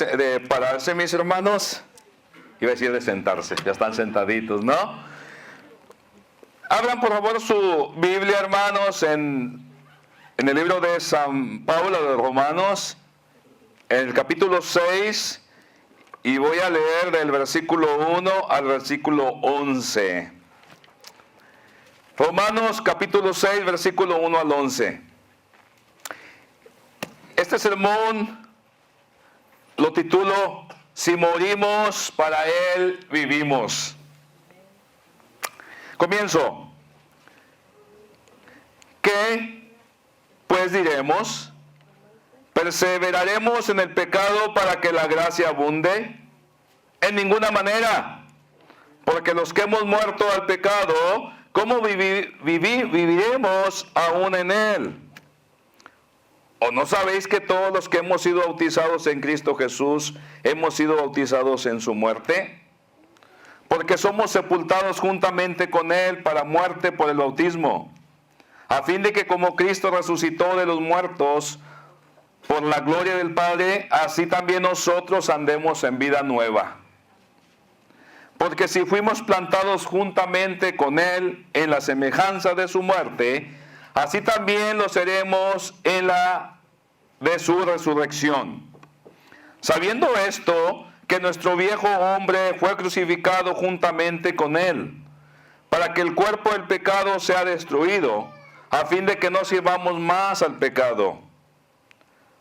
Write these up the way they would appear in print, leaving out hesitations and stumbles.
de pararse, mis hermanos. Iba a decir de sentarse, ya están sentaditos, ¿no? Abran por favor su Biblia, hermanos, en el libro de San Pablo de Romanos, en el capítulo 6, y voy a leer del versículo 1 al versículo 11. Romanos capítulo 6, versículo 1 al 11. Este sermón lo titulo: Si morimos, para Él vivimos. Comienzo. ¿Qué pues diremos? ¿Perseveraremos en el pecado para que la gracia abunde? En ninguna manera. Porque los que hemos muerto al pecado, ¿cómo viviremos aún en él? ¿O no sabéis que todos los que hemos sido bautizados en Cristo Jesús, hemos sido bautizados en su muerte? Porque somos sepultados juntamente con Él para muerte por el bautismo, a fin de que como Cristo resucitó de los muertos por la gloria del Padre, así también nosotros andemos en vida nueva. Porque si fuimos plantados juntamente con Él en la semejanza de su muerte, así también lo seremos en la de su resurrección. Sabiendo esto, que nuestro viejo hombre fue crucificado juntamente con Él, para que el cuerpo del pecado sea destruido, a fin de que no sirvamos más al pecado.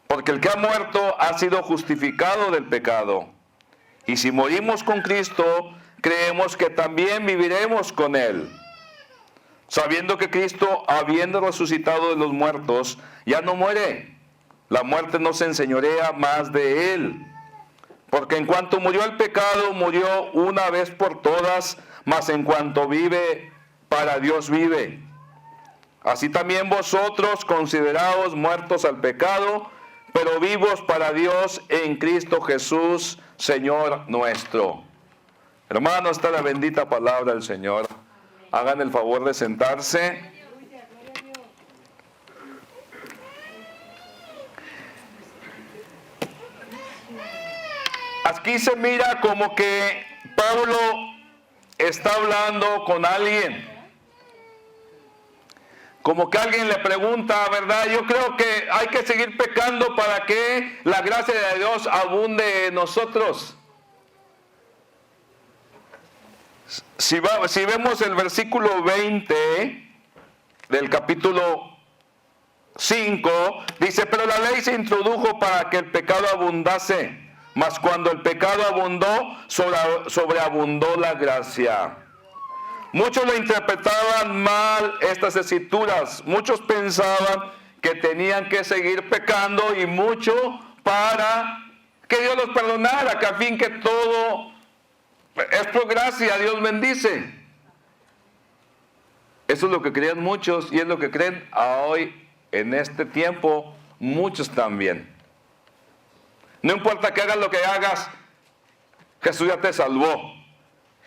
Porque el que ha muerto ha sido justificado del pecado. Y si morimos con Cristo, creemos que también viviremos con Él. Sabiendo que Cristo, habiendo resucitado de los muertos, ya no muere. La muerte no se enseñorea más de Él. Porque en cuanto murió el pecado, murió una vez por todas, mas en cuanto vive, para Dios vive. Así también vosotros, consideraos muertos al pecado, pero vivos para Dios en Cristo Jesús, Señor nuestro. Hermanos, está la bendita palabra del Señor. Hagan el favor de sentarse. Aquí se mira como que Pablo está hablando con alguien. Como que alguien le pregunta, ¿verdad? Yo creo que hay que seguir pecando para que la gracia de Dios abunde en nosotros. Si vemos el versículo 20 del capítulo 5, dice: pero la ley se introdujo para que el pecado abundase, mas cuando el pecado abundó, sobreabundó la gracia. Muchos lo interpretaban mal estas escrituras. Muchos pensaban que tenían que seguir pecando y mucho para que Dios los perdonara, que al fin que todo es por gracia, Dios bendice. Eso es lo que creían muchos y es lo que creen hoy en este tiempo muchos también. No importa que hagas lo que hagas, Jesús ya te salvó.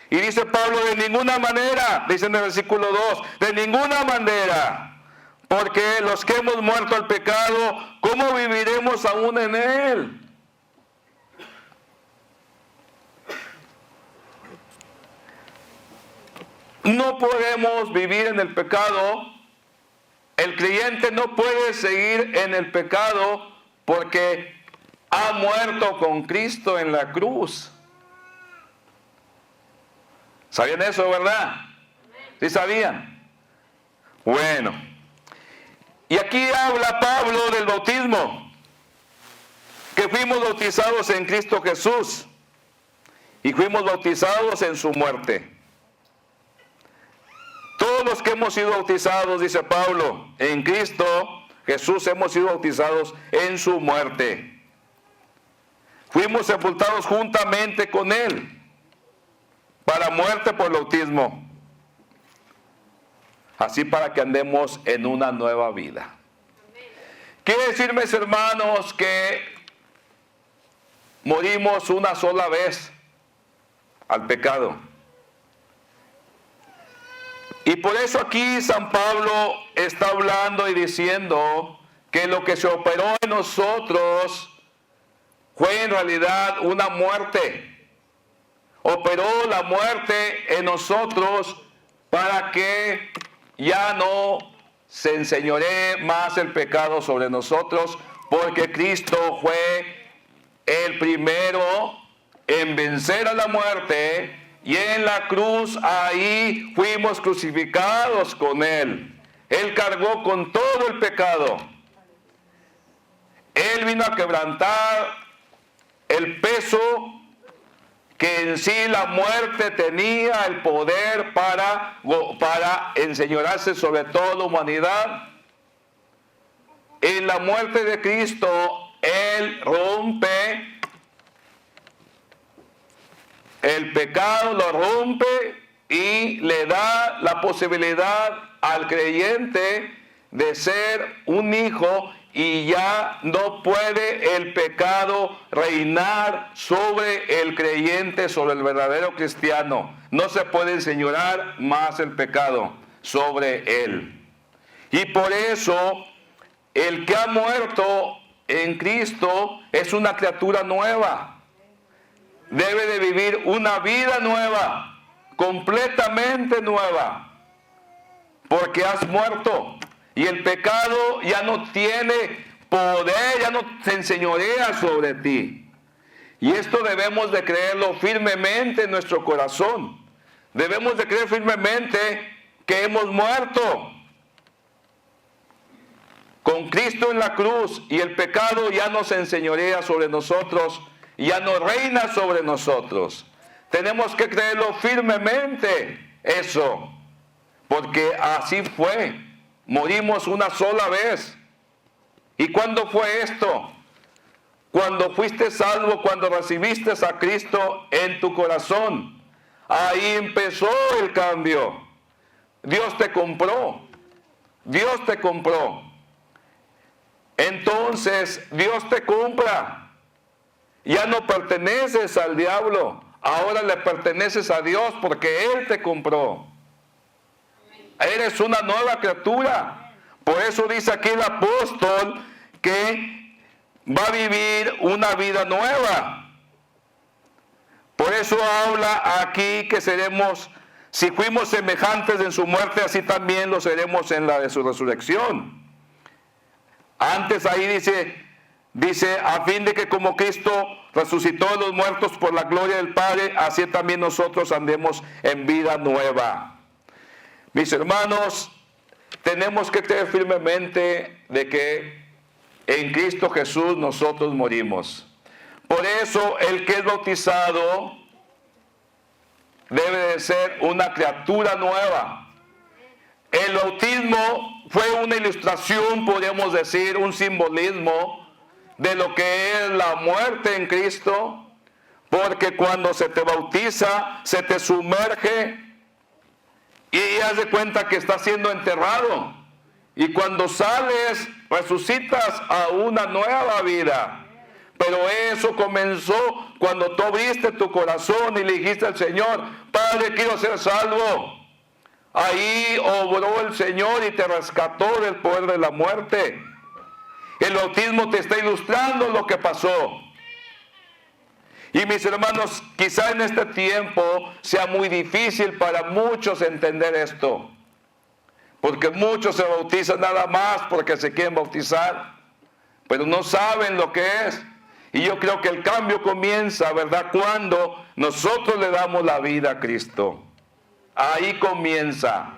Y dice Pablo: de ninguna manera, dice en el versículo 2, de ninguna manera, porque los que hemos muerto al pecado, ¿cómo viviremos aún en él? No podemos vivir en el pecado. El creyente no puede seguir en el pecado porque ha muerto con Cristo en la cruz. ¿Sabían eso, verdad? ¿Sí sabían? Bueno. Y aquí habla Pablo del bautismo. Que fuimos bautizados en Cristo Jesús. Y fuimos bautizados en su muerte. Todos los que hemos sido bautizados, dice Pablo, en Cristo Jesús hemos sido bautizados en su muerte. Fuimos sepultados juntamente con Él para muerte por el bautismo, así para que andemos en una nueva vida. Quiere decir, mis hermanos, que morimos una sola vez al pecado. Y por eso aquí San Pablo está hablando y diciendo que lo que se operó en nosotros fue en realidad una muerte. Operó la muerte en nosotros para que ya no se enseñoree más el pecado sobre nosotros, porque Cristo fue el primero en vencer a la muerte, y en la cruz ahí fuimos crucificados con Él. Él cargó con todo el pecado. Él vino a quebrantar el peso que en sí la muerte tenía el poder para enseñorearse sobre toda la humanidad. En la muerte de Cristo, Él rompe el pecado, lo rompe y le da la posibilidad al creyente de ser un hijo, y ya no puede el pecado reinar sobre el creyente, sobre el verdadero cristiano. No se puede enseñorear más el pecado sobre él. Y por eso el que ha muerto en Cristo es una criatura nueva. Debe de vivir una vida nueva, completamente nueva, porque has muerto. Y el pecado ya no tiene poder, ya no se enseñorea sobre ti. Y esto debemos de creerlo firmemente en nuestro corazón. Debemos de creer firmemente que hemos muerto con Cristo en la cruz, y el pecado ya no se enseñorea sobre nosotros, ya no reina sobre nosotros. Tenemos que creerlo firmemente eso, porque así fue. Morimos una sola vez. ¿Y cuándo fue esto? Cuando fuiste salvo, cuando recibiste a Cristo en tu corazón. Ahí empezó el cambio. Dios te compró. Dios te compró. Entonces Dios te compra. Ya no perteneces al diablo. Ahora le perteneces a Dios, porque Él te compró. Eres una nueva criatura. Por eso dice aquí el apóstol que va a vivir una vida nueva. Por eso habla aquí que seremos, si fuimos semejantes en su muerte, así también lo seremos en la de su resurrección. Antes ahí dice, a fin de que como Cristo resucitó de los muertos por la gloria del Padre, así también nosotros andemos en vida nueva. Mis hermanos, tenemos que creer firmemente de que en Cristo Jesús nosotros morimos. Por eso el que es bautizado debe de ser una criatura nueva. El bautismo fue una ilustración, podríamos decir, un simbolismo de lo que es la muerte en Cristo, porque cuando se te bautiza, se te sumerge y haz de cuenta que estás siendo enterrado. Y cuando sales, resucitas a una nueva vida. Pero eso comenzó cuando tú abriste tu corazón y le dijiste al Señor, Padre, quiero ser salvo. Ahí obró el Señor y te rescató del poder de la muerte. El bautismo te está ilustrando lo que pasó. Y mis hermanos, quizá en este tiempo sea muy difícil para muchos entender esto, porque muchos se bautizan nada más porque se quieren bautizar, pero no saben lo que es. Y yo creo que el cambio comienza, ¿verdad?, cuando nosotros le damos la vida a Cristo. Ahí comienza.